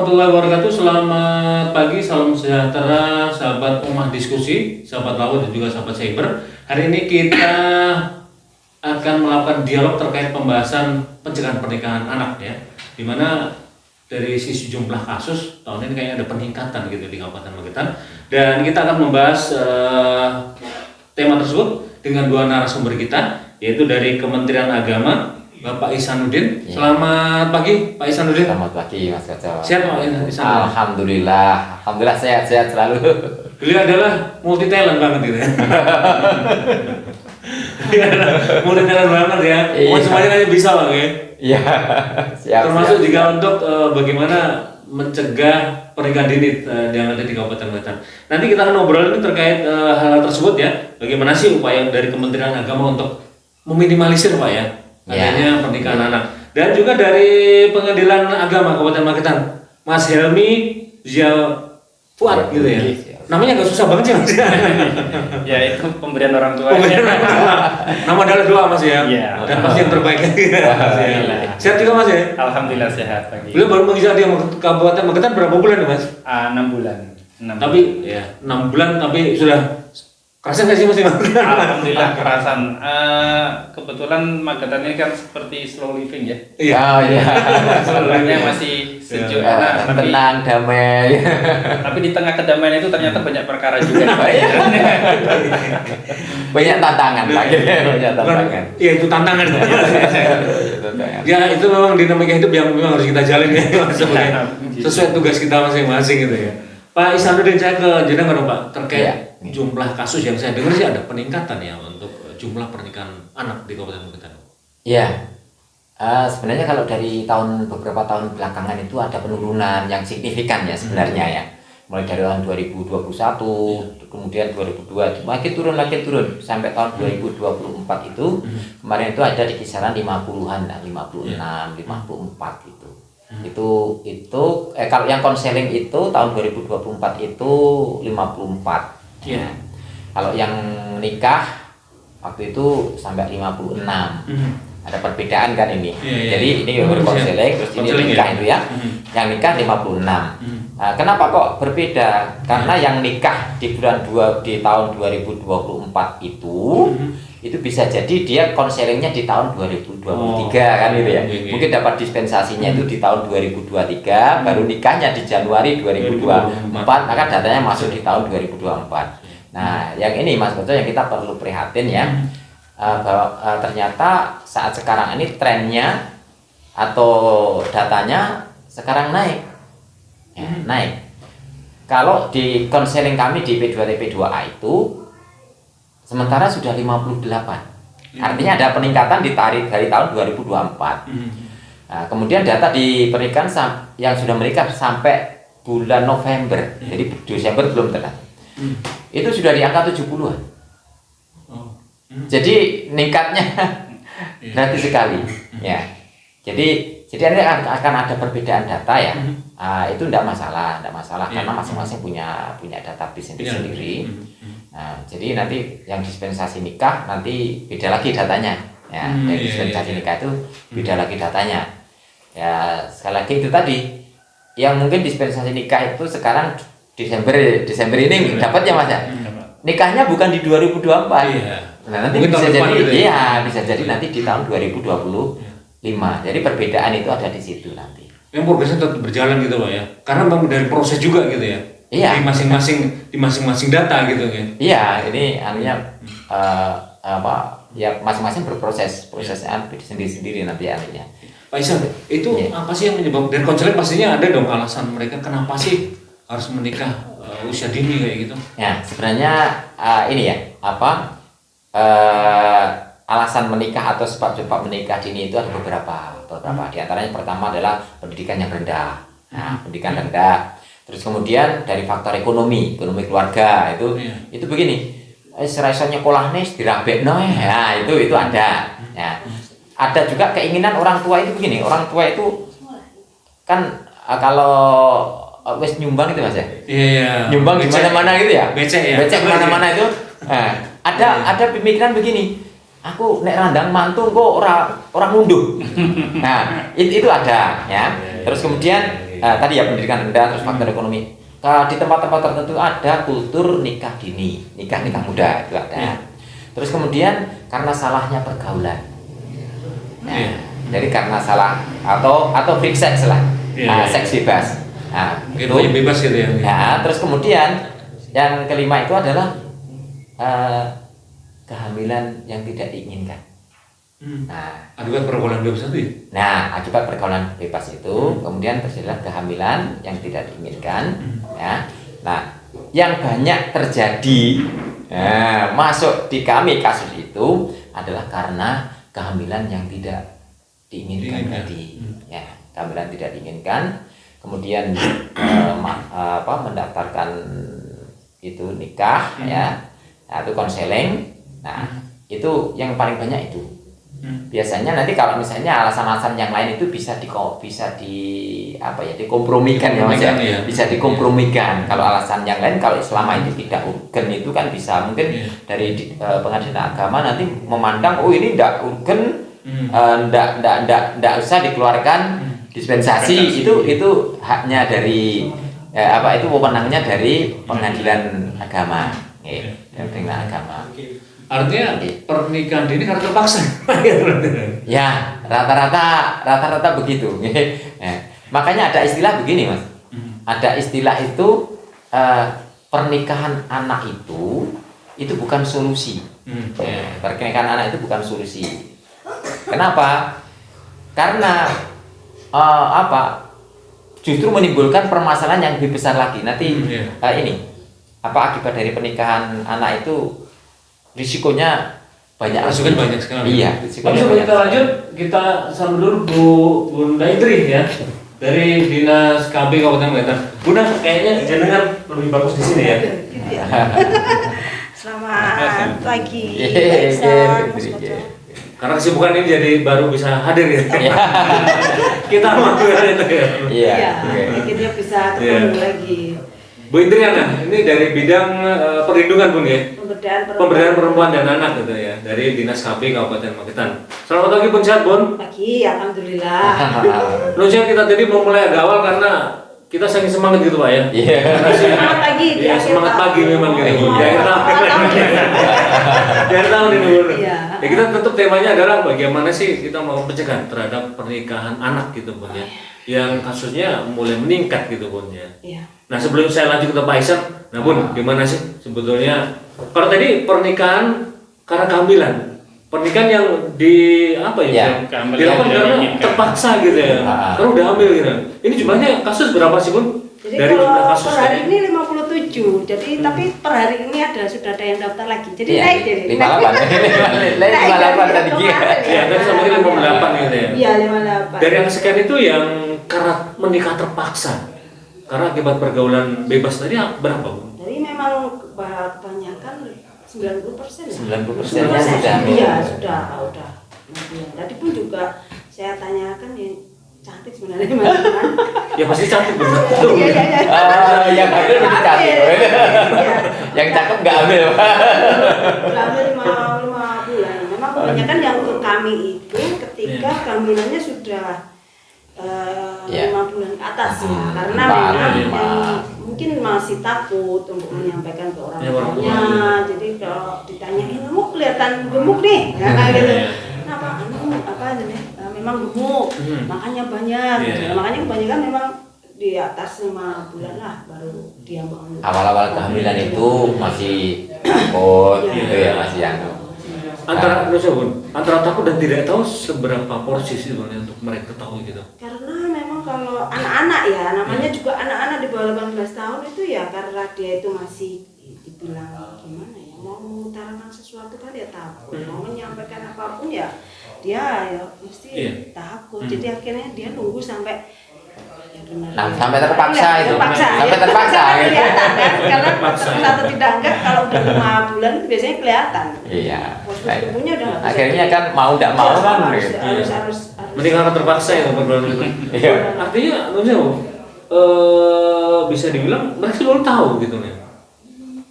warahmatullahi wabarakatuh. Selamat pagi, salam sejahtera, sahabat Ummah Diskusi, sahabat Laut dan juga sahabat Cyber. Hari ini kita akan melakukan dialog terkait pembahasan pencegahan pernikahan anak ya. Dimana dari sisi jumlah kasus tahun ini kayaknya ada peningkatan gitu di Kabupaten Magetan. Dan kita akan membahas tema tersebut dengan dua narasumber kita, yaitu dari Kementerian Agama, Bapak Ihsanuddin. Ya. Selamat pagi Pak Ihsanuddin. Selamat pagi Mas Koco. Sehat Pak Ihsanuddin? Alhamdulillah sehat selalu. Beliau adalah multi talent banget gitu ya. Multi talent banget ya. Iya. Semuanya aja bisa Bang ya. Iya. Siap. Termasuk juga untuk bagaimana mencegah pernikahan dini yang ada di Kabupaten Magetan. Nanti kita akan ngobrol ini terkait hal tersebut ya. Bagaimana sih upaya dari Kementerian Agama untuk meminimalisir Pak ya adanya pernikahan anak. Dan juga dari Pengadilan Agama Kabupaten Magetan, Mas Helmi Zia Fuad gitu ya. Namanya agak susah banget sih Mas. Ya itu pemberian orang tua. Nama adalah doa Mas ya. Iya. Dan pasti yang terbaik. Sehat juga Mas ya. Alhamdulillah sehat pagi. Beliau baru mengisi di Kabupaten Magetan berapa bulan ya Mas? 6 bulan. 6 Tapi ya 6 bulan tapi sudah kerasa nggak sih Mas? Alhamdulillah kerasan. Kebetulan Magetan ini kan seperti slow living ya. Iya. Iya. Sebenarnya masih sejuk enak, tapi Tenang, damai. tapi di tengah kedamaian itu ternyata banyak perkara juga. Banyak tantangan lagi. Banyak tantangan. Iya itu tantangan. Ya itu memang dinamika hidup yang memang harus kita jalin ya Mas. Sesuai tugas kita masing-masing gitu ya. Pak Ihsanuddin, saya ke jenengan dong Pak terkait jumlah kasus yang saya dengar sih ada peningkatan ya untuk jumlah pernikahan anak di Kabupaten Magetan. Iya. Sebenarnya kalau dari beberapa tahun belakangan itu ada penurunan yang signifikan ya sebenarnya ya. Mulai dari tahun 2021, kemudian 2002 makin turun sampai tahun 2024 itu kemarin itu ada di kisaran 50-an, 56, 54 gitu. Itu kalau yang konseling itu tahun 2024 itu 54. Iya. Kalau yang nikah waktu itu sampai 56. Ada perbedaan kan ini. Jadi ini konseling terus ini nikah itu ya. Yang nikah 56. Kenapa kok berbeda? Karena yang nikah di tahun 2024 itu bisa jadi dia konselingnya di tahun 2023 kan gitu ya. Mungkin dapat dispensasinya itu di tahun 2023, baru nikahnya di Januari 2024, maka datanya masuk di tahun 2024. Nah, yang ini Mas Koco yang kita perlu prihatin ya. Bahwa ternyata saat sekarang ini trennya atau datanya sekarang naik. Ya, naik. Kalau di konseling kami di P2TP2A itu sementara sudah 58. Artinya ada peningkatan dari tahun 2024. Nah, kemudian data di pernikahan yang sudah menikah sampai bulan November. Jadi Desember belum terlihat. Itu sudah di angka 70-an. Jadi ningkatnya gratis sekali. Ya. Jadi ini akan ada perbedaan data ya. Itu tidak masalah karena masing-masing punya database sendiri. Nah, jadi nanti yang dispensasi nikah nanti beda lagi datanya. Ya, yang dispensasi nikah itu beda lagi datanya. Ya, sekali lagi itu tadi yang mungkin dispensasi nikah itu sekarang Desember ini dapat ya Mas ya. Nikahnya bukan di 2024. Iya. Nah, nanti mungkin bisa jadi gitu ya? bisa jadi nanti di tahun 2025. Jadi perbedaan itu ada di situ nanti. Yang progresnya tetap berjalan gitu Pak ya. Karena memang dari proses juga gitu ya. Iya. Di masing-masing data gitu kan. Iya, ini artinya ya masing-masing berproses sendiri-sendiri nanti artinya. Pak Ihsan, itu apa sih yang menyebabkan, dan konseling pastinya ada dong alasan mereka kenapa sih harus menikah usia dini kayak gitu? Ya, sebenarnya ini ya, alasan menikah atau sebab-sebab menikah dini itu ada beberapa. Di antaranya pertama adalah pendidikan yang rendah. Nah, pendidikan rendah. Terus kemudian dari faktor ekonomi keluarga itu begini. Serasanya nyekolah nih dirabekno ya. Nah, itu ada. Ya. Ada juga keinginan orang tua itu begini. Orang tua itu kan kalau wes nyumbang itu Mas ya. Iya. Nyumbang di mana-mana gitu ya. Becek mana-mana itu. Nah, ada pemikiran begini. Aku nek randang mantu kok orang ngunduh. Nah, itu ada ya. Terus kemudian Tadi ya pendidikan rendah, terus faktor ekonomi. Di tempat-tempat tertentu ada kultur nikah dini, nikah muda itu ada. Iya. Terus kemudian karena salahnya pergaulan. Nah, jadi karena salah atau free sex lah, Iya. seks bebas. Nah, Gitu aja bebas gitu ya. Nah, terus kemudian yang kelima itu adalah kehamilan yang tidak diinginkan. Nah, Akibat pergaulan bebas itu ya? akibat pergaulan bebas itu kemudian terjadilah kehamilan yang tidak diinginkan. Ya. Nah, yang banyak terjadi masuk di kami kasus itu adalah karena kehamilan yang tidak diinginkan tadi. Ya, kehamilan tidak diinginkan, kemudian mendaftarkan itu nikah, ya, nah, itu konseling. Nah, itu yang paling banyak itu. Biasanya nanti kalau misalnya alasan-alasan yang lain itu bisa dikompromikan ya Mas ya. Iya. Bisa dikompromikan. Kalau alasan yang lain, kalau selama itu tidak urgen itu kan bisa mungkin dari pengadilan agama nanti memandang ini tidak urgen, tidak usah dikeluarkan dispensasi. Itu haknya dari itu wewenangnya dari pengadilan agama. Pengadilan agama. Artinya pernikahan dini karena terpaksa. Ya, rata-rata begitu. Makanya ada istilah begini, Mas. Ada istilah itu pernikahan anak itu bukan solusi. Pernikahan anak itu bukan solusi. Kenapa? Karena justru menimbulkan permasalahan yang lebih besar lagi. Nanti akibat dari pernikahan anak itu risikonya banyak. Risikonya banyak sekali. Iya. Tapi sebelum kita lanjut, kita sambut dulu Bunda Indri ya, dari Dinas KB Kabupaten Magetan. Bunda, kayaknya jenengan lebih bagus di sini ya. Selamat pagi. Karena kesibukan ini jadi baru bisa hadir ya. Kita mampir itu ya. Iya. Akhirnya bisa ketemu lagi. Bu Indriana, ini dari bidang perlindungan Bun ya? Pemberdayaan perempuan dan anak gitu ya, dari Dinas KB Kabupaten Magetan. Selamat pagi Bun, sehat Bun? Pagi, alhamdulillah. Nusya kita tadi memulai agak awal karena kita saking semangat gitu Pak ya. Iya. Semangat pagi. Iya, semangat pagi memang gitu. Di akhir tahun ini Bun. Iya. Ya kita tetap temanya adalah bagaimana sih kita mau mencegah terhadap pernikahan anak gitu Bun ya. Yang kasusnya mulai meningkat gitu Bun ya. Iya. Nah sebelum saya lanjut ke Pak Isan, nah Bun, gimana sih sebetulnya kalau tadi pernikahan karena kehamilan, pernikahan yang dilakukan karena terpaksa gitu ya, karena udah hamil gitu. Ini jumlahnya kasus berapa sih Bun? Jadi Dari jumlah kalau kasus per hari tadi? ini 57, jadi tapi per hari ini sudah ada yang daftar lagi. Jadi Iya, naik jadi. 58 tadi. Ya tadi sama ini 58 gitu ya. Iya, 58. Dari yang sekian itu yang karena menikah terpaksa, karena akibat pergaulan bebas tadi berapa Bun? Jadi memang kebanyakan 90% ya. 90%-nya sudah hamil. Iya, sudah. Tadi pun juga saya tanyakan ya cantik sebenarnya Mas. Ya pasti cantik Bun. Iya. Yang hamil lebih cantik. Iya. Yang cakep nggak hamil. Udah hamil 5 bulan. Memang kebanyakan yang ke kami itu ketika kehamilannya sudah 5 bulan ke atas ya. Karena memang yang mungkin masih takut untuk menyampaikan ke orang tuanya. Jadi kalau ditanyain, kamu kelihatan gemuk nih, gitu. Kenapa? Memang gemuk, makanya banyak. Makanya kebanyakan memang di atas 5 bulan lah baru dia bangun. Awal-awal kehamilan itu masih takut gitu ya, masih yang antara takut dan tidak tahu seberapa porsi sih sebenarnya untuk mereka tahu gitu. Karena memang kalau anak-anak ya, namanya juga anak-anak di bawah 18 tahun itu ya karena dia itu masih dibilang gimana ya, mau mengutarakan sesuatu kan dia takut, mau menyampaikan apapun ya dia ya mesti takut. Jadi akhirnya dia nunggu sampai sampai terpaksa itu. Sampai terpaksa gitu. Kelihatan kan? Karena satu tidak enggak kalau udah 5 bulan itu biasanya kelihatan. Iya. Tubuhnya udah nggak bisa. Akhirnya kan mau tidak mau kan gitu. Harus. Mending karena terpaksa ya pergaulan itu. Iya. Artinya bisa dibilang mereka belum tahu gitu nih.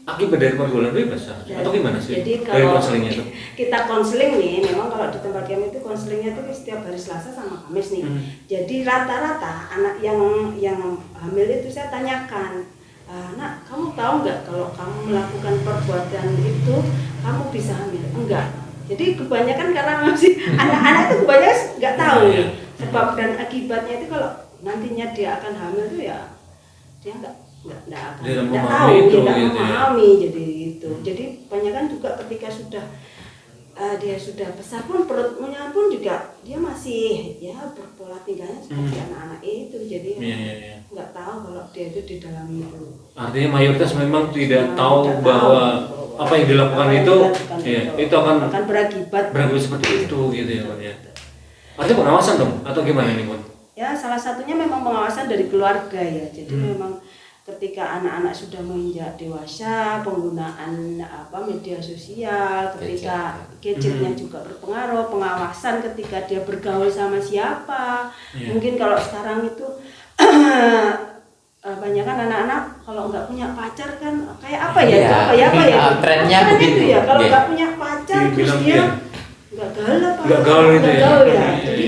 akibat dari pergaulan bebas atau gimana sih? Jadi Dari kalau konselingnya itu? kita konseling nih, memang kalau di tempat kami itu konselingnya itu setiap hari Selasa sama Kamis nih. Jadi rata-rata anak yang hamil itu saya tanyakan, nak kamu tahu nggak kalau kamu melakukan perbuatan itu kamu bisa hamil? Enggak. Jadi kebanyakan karena masih anak-anak itu kebanyakan nggak tahu sebab dan akibatnya itu kalau nantinya dia akan hamil itu ya dia nggak akan Dia tahu, itu, tidak gitu ya. memahami jadi itu. Jadi kebanyakan juga ketika sudah dia sudah besar pun perutnya pun juga dia masih ya berpola tingkahnya seperti anak-anak itu. Jadi nggak tahu kalau dia itu di dalam itu. Artinya mayoritas memang tidak tahu bahwa apa yang dilakukan itu akan berakibat seperti itu gitu ya Bun ya. Artinya pengawasan dong atau gimana nih Bun? Ya salah satunya memang pengawasan dari keluarga ya. Jadi memang ketika anak-anak sudah menginjak dewasa, penggunaan media sosial, ketika gadgetnya juga berpengaruh, pengawasan ketika dia bergaul sama siapa. Mungkin kalau sekarang itu banyak kan anak-anak kalau nggak punya pacar kan kayak apa ya? Trennya begitu ya. Kalau nggak punya pacar terus dia nggak gaul ya. Jadi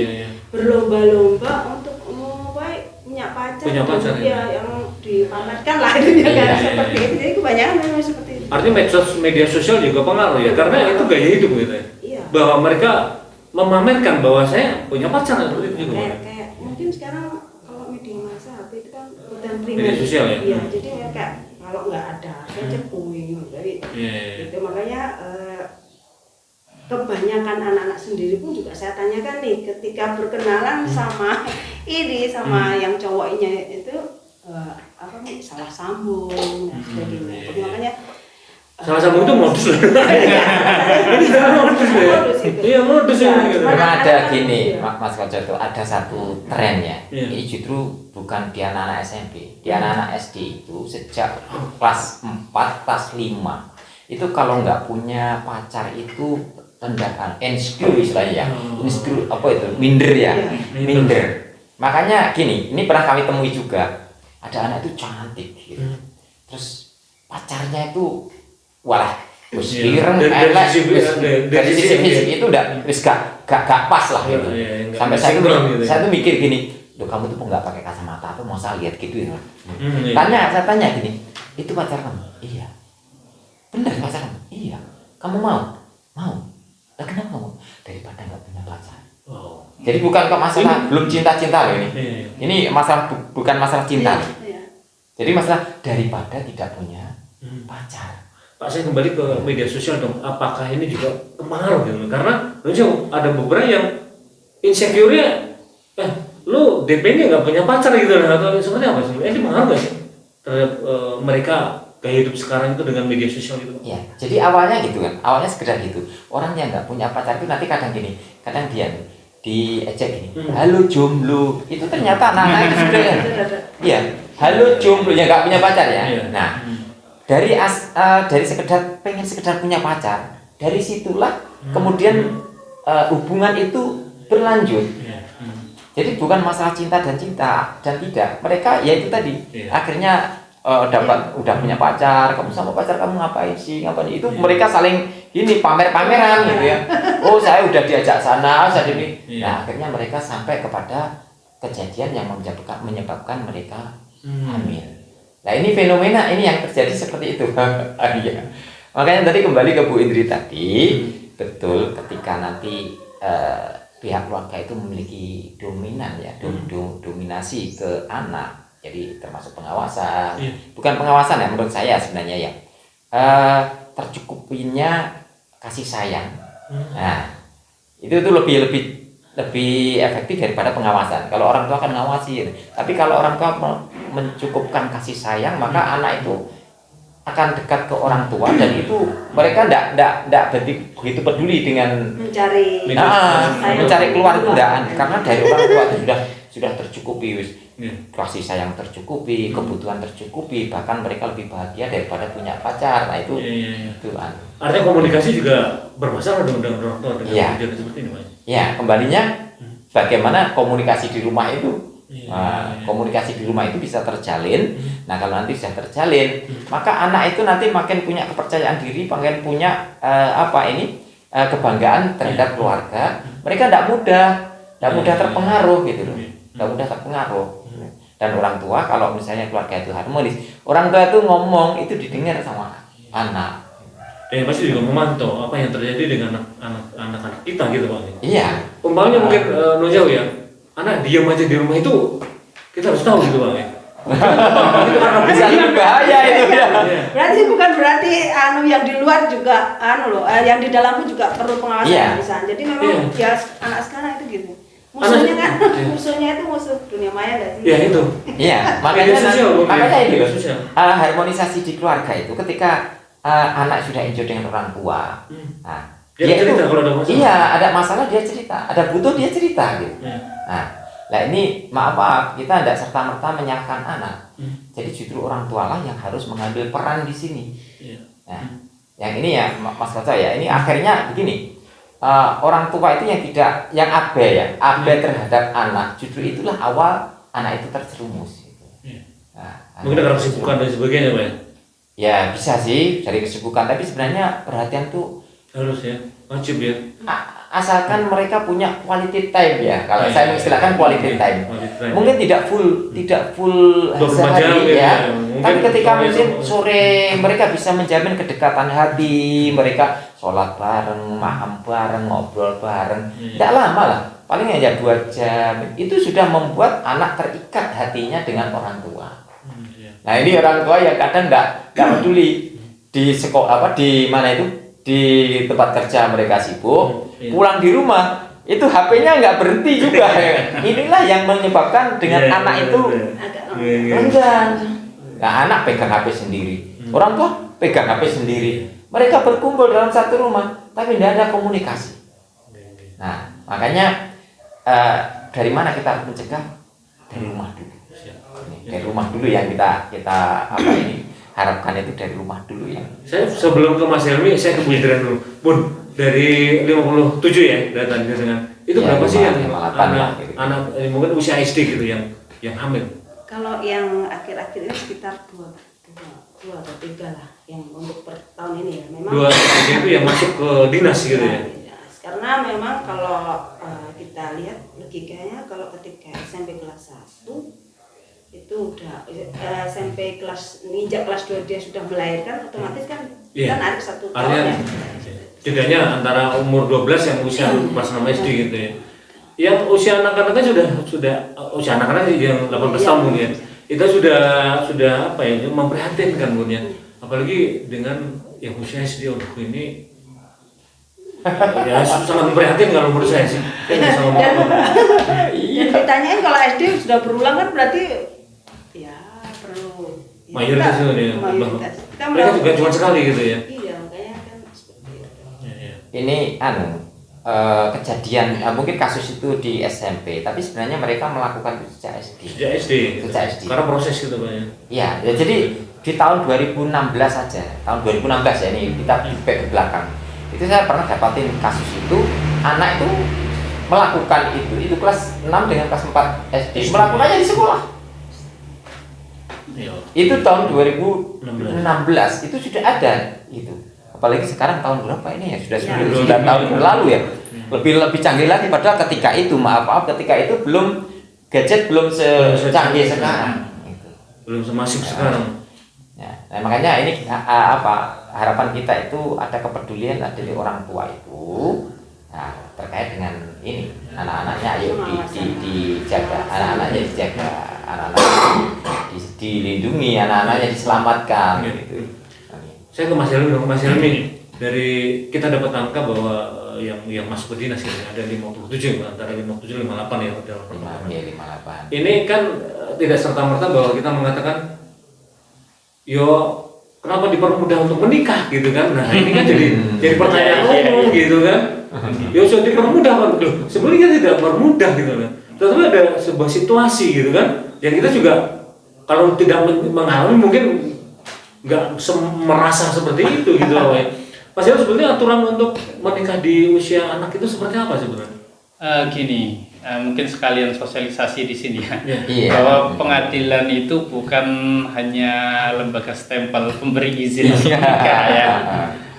berlomba-lomba untuk punya pacar ya yang dipamerkan lah itu kan seperti itu. Jadi kebanyakan memang seperti itu. Artinya media sosial juga pengaruh ya, karena itu gaya hidup gitu ya. Iya. Bahwa mereka memamerkan bahwa saya punya pacar seperti itu juga. Kayak mungkin sekarang kalau media massa HP itu kan konten primer. Media sosial ya. Iya, jadi mereka kalau nggak ada saya cepuin. Jadi itu makanya kebanyakan anak-anak sendiri pun juga saya tanyakan nih ketika berkenalan sama yang cowoknya itu salah sambung dan sebagainya. Jadi makanya salah sambung itu modus loh. Ini salah modus ya. Iya modus ya. Memang ada gini, Mas Koco itu ada satu tren ya. Ini justru bukan di anak-anak SMP, di anak-anak SD itu sejak kelas 4, kelas 5 itu kalau nggak punya pacar itu rendahan, insecure istilahnya ya. Insecure apa itu? Minder ya, minder. Makanya gini, ini pernah kami temui juga. Ada anak itu cantik gitu. Terus pacarnya itu walah ireng elek dari sisi fisik itu gak pas lah gitu. Sampai saya tuh mikir gini, loh kamu tuh nggak pakai kacamata apa mau saya lihat gitu ya. Saya tanya gini, itu pacar kamu? Iya. Benar pacar kamu? Iya. Kamu mau? Lah kenapa kamu? Daripada nggak punya pacar. Jadi bukan kok masalah belum cinta-cinta loh ini. Ini masalah bukan masalah cinta. Jadi masalah daripada tidak punya pacar. Pak, saya kembali ke media sosial dong. Apakah ini juga pengaruh gitu? Karena ada beberapa yang insecure-nya, lu DP-nya nggak punya pacar gitu atau sebenarnya apa sih? Ini pengaruh nggak sih terhadap mereka gaya hidup sekarang itu dengan media sosial itu? Iya. Jadi awalnya gitu kan, awalnya sekedar gitu. Orang yang nggak punya pacar itu nanti kadang dia diejek gini, halo jomblo. Itu ternyata anak-anak itu sudah ya, halo jomblo yang nggak punya pacar ya. Nah. Dari pengen sekedar punya pacar, dari situlah kemudian hubungan itu berlanjut. Jadi bukan masalah cinta dan tidak. Mereka ya itu tadi akhirnya udah punya pacar, kamu sama pacar kamu ngapain itu mereka saling ini pameran gitu ya. Oh saya udah diajak sana, saya ini. Nah akhirnya mereka sampai kepada kejadian yang menyebabkan mereka hamil. Nah ini fenomena ini yang terjadi seperti itu. Ya. Makanya tadi kembali ke Bu Indri tadi, betul ketika nanti pihak keluarga itu memiliki dominan ya, dominasi ke anak, jadi termasuk pengawasan, bukan pengawasan ya menurut saya sebenarnya ya, tercukupinya kasih sayang. Nah itu lebih efektif daripada pengawasan. Kalau orang tua akan ngawasi, tapi kalau orang tua mencukupkan kasih sayang, maka anak itu akan dekat ke orang tua dan itu mereka tidak begitu peduli dengan mencari keluar godaan karena dari orang tua itu sudah tercukupi, kasih sayang tercukupi, kebutuhan tercukupi, bahkan mereka lebih bahagia daripada punya pacar. Nah itu kan. Artinya komunikasi juga bermasalah dengan orang tua dengan kejadian seperti ini, Mas. Ya, kembalinya bagaimana komunikasi di rumah itu Komunikasi di rumah itu bisa terjalin. Nah, kalau nanti sudah terjalin, maka anak itu nanti makin punya kepercayaan diri, makin punya kebanggaan terhadap keluarga. Mereka tidak mudah terpengaruh gitu loh, tidak mudah terpengaruh. Dan orang tua kalau misalnya keluarga itu harmonis, orang tua itu ngomong itu didengar sama anak. Dan pasti juga memantau apa yang terjadi dengan anak-anak kita gitu Bang. Iya. Umpamanya mungkin jauh ya, anak diam aja di rumah itu kita harus tahu gitu Bang ya. Itu karena Bisa lebih bahaya itu ya. Berarti bukan berarti yang di luar juga yang di dalam pun juga perlu pengawasan bisa. Jadi memang ya anak sekarang itu gitu. Musuhnya kan, musuhnya itu musuh dunia maya nggak sih? Ya itu. Iya, makanya ini loh. Harmonisasi di keluarga itu ketika anak sudah enjoy dengan orang tua. Nah, dia cerita kalau ada masalah. Iya, ada masalah dia cerita, ada butuh dia cerita gitu. Nah, ini maaf kita tidak serta-merta menyalahkan anak. Jadi justru orang tua lah yang harus mengambil peran di sini. Nah, yang ini ya Mas Koco ya, ini akhirnya begini. Orang tua itu yang abai terhadap anak, justru itulah awal anak itu terjerumus. Mungkin karena kesibukan dan sebagainya Pak ya? Ya bisa sih dari kesibukan, tapi sebenarnya perhatian tuh harus ya, wajib ya. Asalkan mereka punya quality time ya, kalau saya mengistilahkan quality time. Mungkin tidak full sehari ya. Tapi ketika mungkin sore mereka bisa menjamin kedekatan hati, mereka sholat bareng, makan bareng, ngobrol bareng. Tidak lama lah, paling hanya 2 jam. Itu sudah membuat anak terikat hatinya dengan orang tua. Nah ini orang tua yang kadang nggak peduli di sekolah di mana itu, di tempat kerja mereka sibuk, pulang di rumah itu HP-nya nggak berhenti juga. Inilah yang menyebabkan dengan anak itu enggan. Nah anak pegang HP sendiri, orang tua pegang HP sendiri. Mereka berkumpul dalam satu rumah, tapi tidak ada komunikasi. Nah makanya dari mana kita mencegah? Dari rumah dulu. Dari rumah dulu yang kita harapkan itu dari rumah dulu ya. Saya sebelum ke Mas Helmi, saya ke Bu Indra dulu. Bun, dari 57 ya datanya dengan itu ya, berapa sih yang anak mungkin usia SD gitu yang hamil? Kalau yang akhir-akhir ini sekitar 2 atau 3 lah yang untuk per tahun ini ya. Memang 2 itu yang masuk ke dinas gitu ya. Karena memang kalau kita lihat logikanya kalau ketika SMP kelas 1 itu udah SMP kelas ninjak kelas 2 dia sudah melahirkan, otomatis kan kan ada 1 tahun ya. Setidaknya antara umur 12 yang usia kelas 6 SD gitu ya. Yang usia anak-anaknya sudah usia anak-anak yang 18 tahun mungkin. Itu sudah apa ya, memprihatinkan Bun ya. Apalagi dengan yang usia SD ini ya sangat memprihatinkan kalau menurut saya sih. Dan ditanyain kalau SD sudah berulang kan berarti ya perlu mayoritas itu ya. Mereka juga cuma sekali gitu ya. Iya, makanya kan seperti itu. Ini kejadian mungkin kasus itu di SMP, tapi sebenarnya mereka melakukan itu sejak SD. Sejak SD. Karena proses gitu Pak ya. Iya, ya, jadi di tahun 2016 saja, tahun 2016 ya ini kita back ke belakang. Itu saya pernah dapatin kasus itu, anak itu melakukan itu kelas 6 dengan kelas 4 SD. Melakukannya di sekolah. Itu tahun 2016 itu sudah ada itu. Apalagi sekarang tahun berapa ini ya? Sudah 9 tahun berlalu ya. Lebih canggih lagi, padahal ketika itu ketika itu belum gadget belum secanggih sekarang. Gitu. Belum semasif sekarang. Ya, nah makanya ini harapan kita itu ada kepedulian dari orang tua itu. Nah, terkait dengan ini anak-anaknya ayo dijaga, anak-anaknya dijaga, anak-anaknya dilindungi, anak-anaknya diselamatkan gitu. Saya ke Mas Helmi, dari kita dapat angka bahwa yang masuk ke dinas ini ada 57 antara 57 58 ya dalam pertemuan. 58. Ini kan tidak serta-merta bahwa kita mengatakan yo kenapa dipermudah untuk menikah gitu kan. Nah, ini kan jadi pertanyaan umum gitu kan. Yo sudah dipermudah kan. Sebenarnya tidak permudah gitu kan. Tetapi ada sebuah situasi gitu kan yang kita juga kalau tidak mengalami mungkin nggak merasa seperti itu gitu loh ya. Mas Yel, sebetulnya aturan untuk menikah di usia anak itu seperti apa sebenarnya? Gini, mungkin sekalian sosialisasi di sini ya, Iya. bahwa pengadilan itu bukan hanya lembaga stempel pemberi izin untuk nikah ya.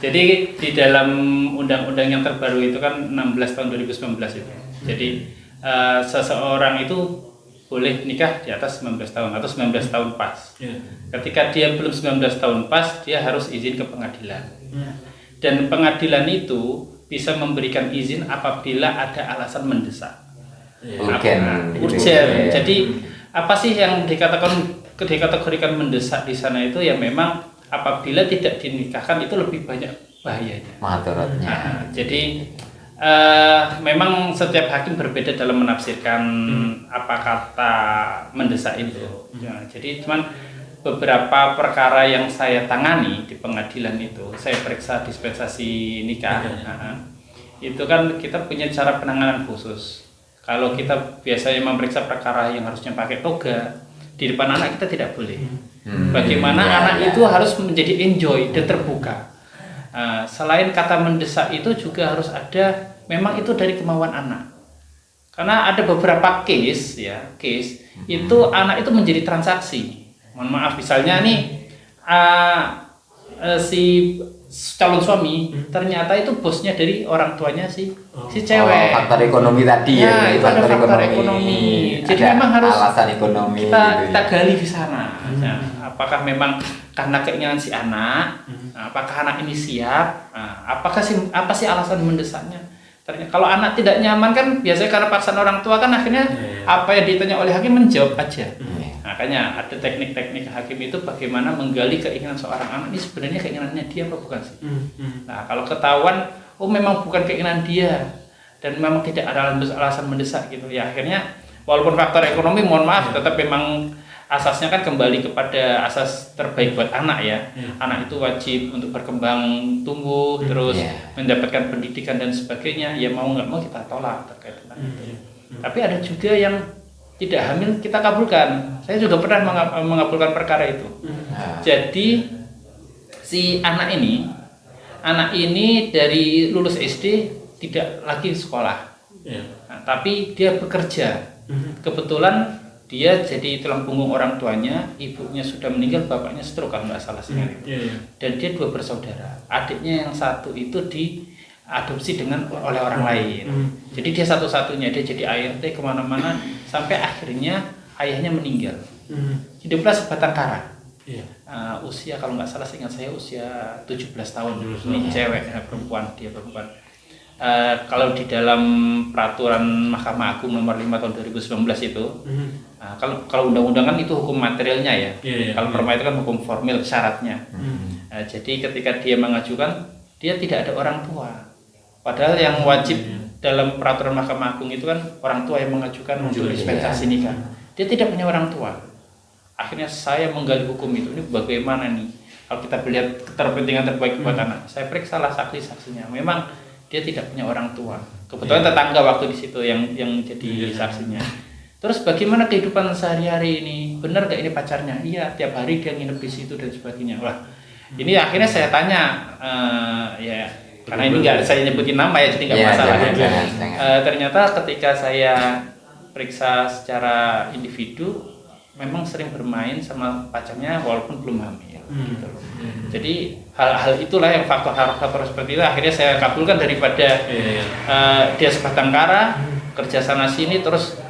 Jadi di dalam undang-undang yang terbaru itu kan 16 tahun 2019 itu. Jadi seseorang itu boleh nikah di atas 19 tahun atau 19 tahun pas. Ketika dia belum 19 tahun pas, dia harus izin ke pengadilan. Dan pengadilan itu bisa memberikan izin apabila ada alasan mendesak. Urgent. Jadi apa sih yang dikategorikan mendesak di sana itu ya memang apabila tidak dinikahkan itu lebih banyak bahayanya. Madorotnya. Jadi memang setiap hakim berbeda dalam menafsirkan apa kata mendesak itu. Ya, jadi cuman beberapa perkara yang saya tangani di pengadilan itu, saya periksa dispensasi nikah. Itu kan kita punya cara penanganan khusus. Kalau kita biasanya memeriksa perkara yang harusnya pakai toga, di depan anak kita tidak boleh. Bagaimana anak itu harus menjadi enjoy dan terbuka. Selain kata mendesak itu juga harus ada, memang itu dari kemauan anak. Karena ada beberapa case itu anak itu menjadi transaksi. Mohon maaf, misalnya nih si calon suami ternyata itu bosnya dari orang tuanya si cewek. Faktor ekonomi tadi ya. Itu ada faktor ekonomi. Jadi ada memang harus alasan ekonomi kita gali di sana. Apakah memang karena keinginan si anak? Apakah anak ini siap? Apa sih alasan mendesaknya? Ternyata kalau anak tidak nyaman kan biasanya karena paksaan orang tua kan akhirnya apa yang ditanya oleh hakim menjawab aja. Makanya ada teknik-teknik hakim itu bagaimana menggali keinginan seorang anak ini sebenarnya keinginannya dia apa bukan sih? Nah kalau ketahuan memang bukan keinginan dia dan memang tidak ada alasan mendesak gitu ya, akhirnya walaupun faktor ekonomi mohon maaf tetap memang asasnya kan kembali kepada asas terbaik buat anak ya. Anak itu wajib untuk berkembang tumbuh terus mendapatkan pendidikan dan sebagainya, ya mau nggak mau kita tolak terkait dengan itu. Tapi ada juga yang tidak hamil kita kabulkan. Saya juga pernah mengabulkan perkara itu. Jadi si anak ini dari lulus SD tidak lagi sekolah, tapi dia bekerja. Kebetulan dia jadi tulang punggung orang tuanya, ibunya sudah meninggal, bapaknya stroke kalau nggak salah sih. Dan dia 2 bersaudara. Adiknya yang satu itu diadopsi oleh orang lain. Jadi dia satu-satunya, dia jadi ART kemana-mana sampai akhirnya ayahnya meninggal. Hiduplah sebatang kara. Usia kalau nggak salah ingat saya usia 17 tahun. Ini cewek, perempuan. Kalau di dalam peraturan Mahkamah Agung nomor 5 tahun 2019 itu, kalau undang-undang kan itu hukum materialnya ya. Kalau perma itu kan hukum formil syaratnya. Jadi ketika dia mengajukan, dia tidak ada orang tua. Padahal yang wajib dalam peraturan Mahkamah Agung itu kan orang tua yang mengajukan untuk dispensasi nikah. Dia tidak punya orang tua. Akhirnya saya menggali hukum itu. Ini bagaimana nih? Kalau kita melihat keterpentingan terbaik buat anak, saya periksalah saksi-saksinya. Memang dia tidak punya orang tua. Kebetulan tetangga waktu di situ yang jadi saksinya. Terus bagaimana kehidupan sehari-hari ini? Benar gak ini pacarnya? Iya, tiap hari dia nginep di situ dan sebagainya. Wah, ini akhirnya saya tanya, karena ini nggak saya nyebutin nama ya, jadi nggak masalah. Ternyata ketika saya periksa secara individu, memang sering bermain sama pacarnya walaupun belum hamil. Gitu loh. Jadi hal-hal itulah yang faktor-faktor seperti itu akhirnya saya kabulkan daripada dia sebatang kara kerja sana sini terus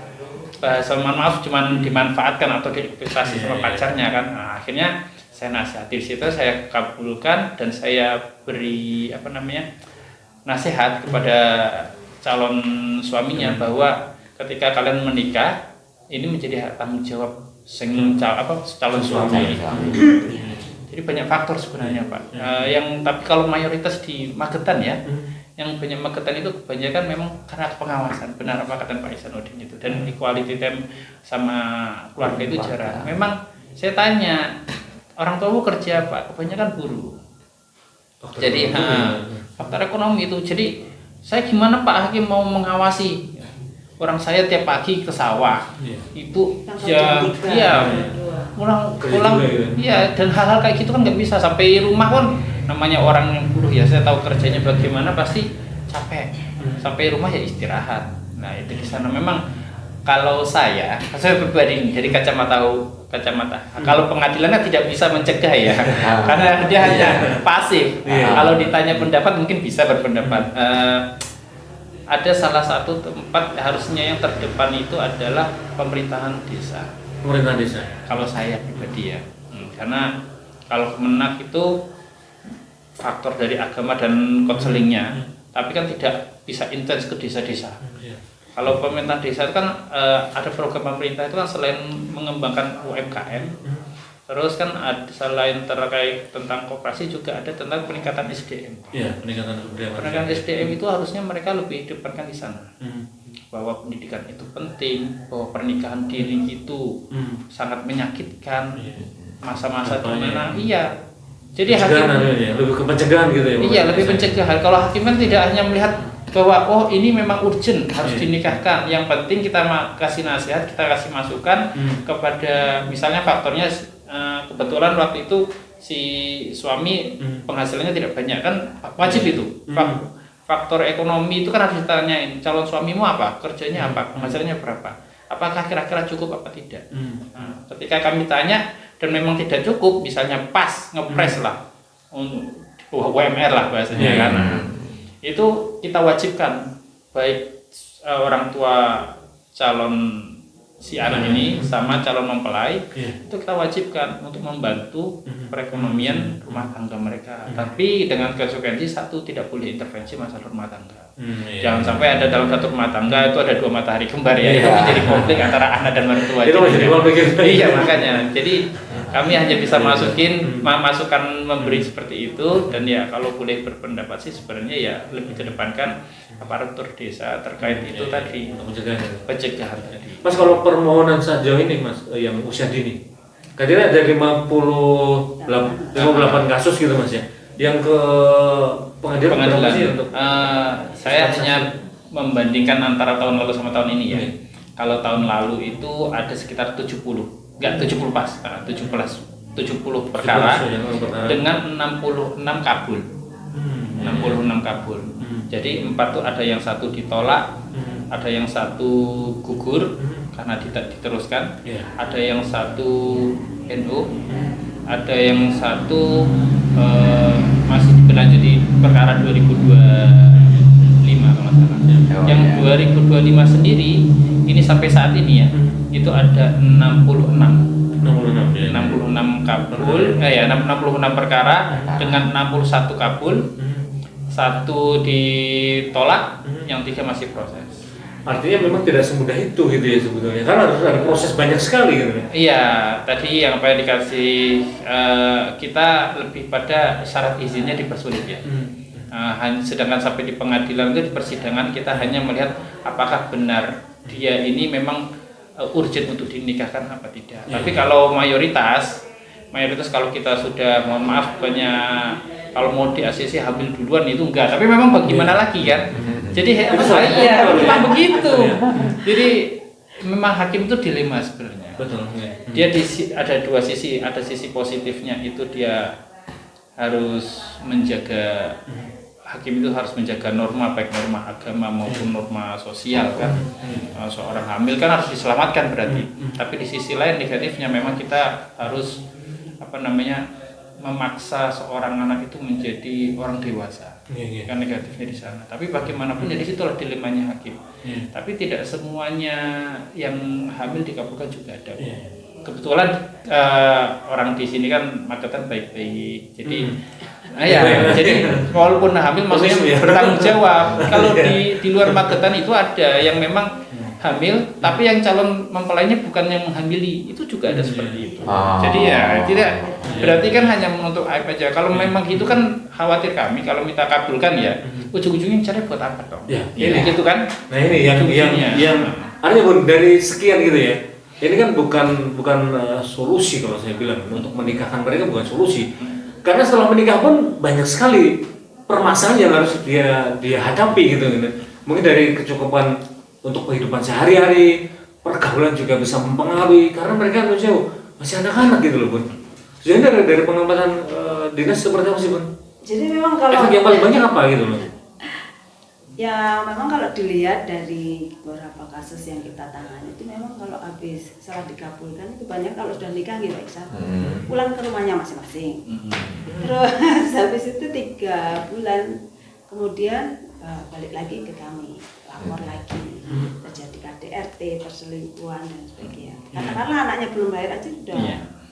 mohon maaf cuman dimanfaatkan atau diinvestasi sama pacarnya kan. Akhirnya saya nasihati di situ, saya kabulkan dan saya beri nasihat kepada calon suaminya bahwa ketika kalian menikah ini menjadi tanggung jawab calon suami. Jadi banyak faktor sebenarnya Pak. Tapi kalau mayoritas di Magetan ya, yang banyak Magetan itu kebanyakan memang karena pengawasan. Benar apa kata Pak Ihsanuddin itu. Dan equality time sama keluarga itu jarang. Memang saya tanya, orang tuamu kerja Pak? Kebanyakan buruh. Jadi faktor ekonomi itu. Jadi saya gimana Pak Hakim mau mengawasi? Orang saya tiap pagi ke sawah, ibu pulang, dan hal-hal kayak gitu kan nggak bisa sampai rumah pun namanya orang yang buruh ya saya tahu kerjanya bagaimana pasti capek, sampai rumah ya istirahat. Nah itu di sana memang kalau saya pribadi ini dari kacamata. Kalau pengadilannya tidak bisa mencegah ya, karena dia hanya pasif. Kalau ditanya pendapat mungkin bisa berpendapat. Ada salah satu tempat harusnya yang terdepan itu adalah pemerintahan desa. Pemerintahan desa. Kalau saya pribadi ya, karena kalau Kemenak itu faktor dari agama dan konselingnya, tapi kan tidak bisa intens ke desa-desa. Kalau pemerintah desa itu kan ada program pemerintah itu kan selain mengembangkan UMKM, terus kan selain terkait tentang koperasi juga ada tentang peningkatan SDM. Iya, peningkatan SDM. Peningkatan SDM itu harusnya mereka lebih depankan di sana. Bahwa pendidikan itu penting, bahwa pernikahan dini itu sangat menyakitkan. Masa-masa di mana iya. Jadi hakim lebih ke pencegahan gitu ya. Iya, lebih pencegahan. Kalau hakim kan tidak hanya melihat bahwa oh ini memang urgent harus dinikahkan. Yang penting kita kasih nasihat, kita kasih masukan kepada misalnya faktornya kebetulan waktu itu si suami penghasilannya tidak banyak kan wajib itu. Faktor ekonomi itu kan harus ditanyain, calon suamimu apa, kerjanya apa, penghasilannya berapa, apakah kira-kira cukup apa tidak. Nah, ketika kami tanya dan memang tidak cukup, misalnya pas ngepres lah untuk UMR lah bahasanya kan, itu kita wajibkan baik orang tua calon si anak ini sama calon mempelai itu kita wajibkan untuk membantu perekonomian rumah tangga mereka. Tapi dengan konsekuensi satu, tidak boleh intervensi masalah rumah tangga. Jangan sampai ada dalam satu rumah tangga itu ada 2 matahari kembar ya, itu menjadi konflik antara anak dan mertua. Iya makanya. Jadi kami hanya bisa masukan memberi seperti itu, dan ya kalau boleh berpendapat sih sebenarnya ya lebih kedepankan aparatur desa terkait itu tadi pencegahan tadi. Mas, kalau permohonan sejauh ini Mas yang usia dini, katanya ada 58 kasus gitu Mas ya, yang ke pengadilan sih untuk saya hanya membandingkan antara tahun lalu sama tahun ini ya. Kalau tahun lalu itu ada sekitar 70 perkara dengan 66 kabul. 66 kabul. Jadi 4 tuh ada yang 1 ditolak, ada yang 1 gugur karena tidak diteruskan, ada yang 1 NU, ada yang 1 masih berlanjut di perkara 2025 kalau salah. Yang 2025 sendiri ini sampai saat ini ya, itu ada 66 kabul, 66 perkara dengan 61 kabul, 1 ditolak, yang 3 masih proses. Artinya memang tidak semudah itu gitu ya sebetulnya, karena harus ada proses banyak sekali gitu. Iya, tadi yang apa yang dikasih kita lebih pada syarat izinnya dipersulit ya. Sedangkan sampai di pengadilan itu di persidangan kita hanya melihat apakah benar dia ini memang urgent untuk dinikahkan apa tidak. Tapi kalau mayoritas kalau kita sudah mohon maaf bukannya kalau mau di ACC hamil duluan itu enggak, tapi memang bagaimana lagi kan. Jadi memang begitu. Jadi memang hakim itu dilema sebenarnya. Betul. Dia ada 2 sisi, ada sisi positifnya itu dia harus menjaga, hakim itu harus menjaga norma baik norma agama maupun norma sosial kan. Seorang hamil kan harus diselamatkan berarti. Tapi di sisi lain negatifnya memang kita harus memaksa seorang anak itu menjadi orang dewasa. Kan negatifnya di sana. Tapi bagaimanapun jadi situlah dilemanya hakim. Tapi tidak semuanya yang hamil dikabulkan juga ada. Kebetulan orang di sini kan Magetan baik-baik. Jadi jadi walaupun hamil maksudnya bertanggung jawab. Kalau di luar Magetan itu ada yang memang hamil, tapi yang calon mempelainya bukan yang menghamili, itu juga ada seperti itu. Jadi ya tidak berarti kan hanya menuntut aib aja. Kalau memang gitu kan khawatir kami kalau minta kabulkan ya ujung-ujungnya cari buat apa dong? Ini gitu kan? Nah ini yang artinya Bun, dari sekian gitu ya. Ini kan bukan solusi kalau saya bilang untuk menikahkan mereka, bukan solusi. Karena setelah menikah pun banyak sekali permasalahan yang harus dia hadapi gitu. Mungkin dari kecukupan untuk kehidupan sehari-hari, pergaulan juga bisa mempengaruhi karena mereka masih anak-anak gitu loh Bun. Jadi dari pengamatan dinas seperti apa sih Bun? Jadi memang kalau efek yang paling banyak apa gitu loh? Ya memang kalau dilihat dari beberapa kasus yang kita tangani itu memang kalau habis setelah dikabulkan itu banyak kalau sudah nikah gitu Iksan, pulang ke rumahnya masing-masing. Terus habis itu 3 bulan kemudian balik lagi ke kami, lapor lagi terjadi KDRT, perselingkuhan dan sebagainya. Katakanlah anaknya belum lahir aja sudah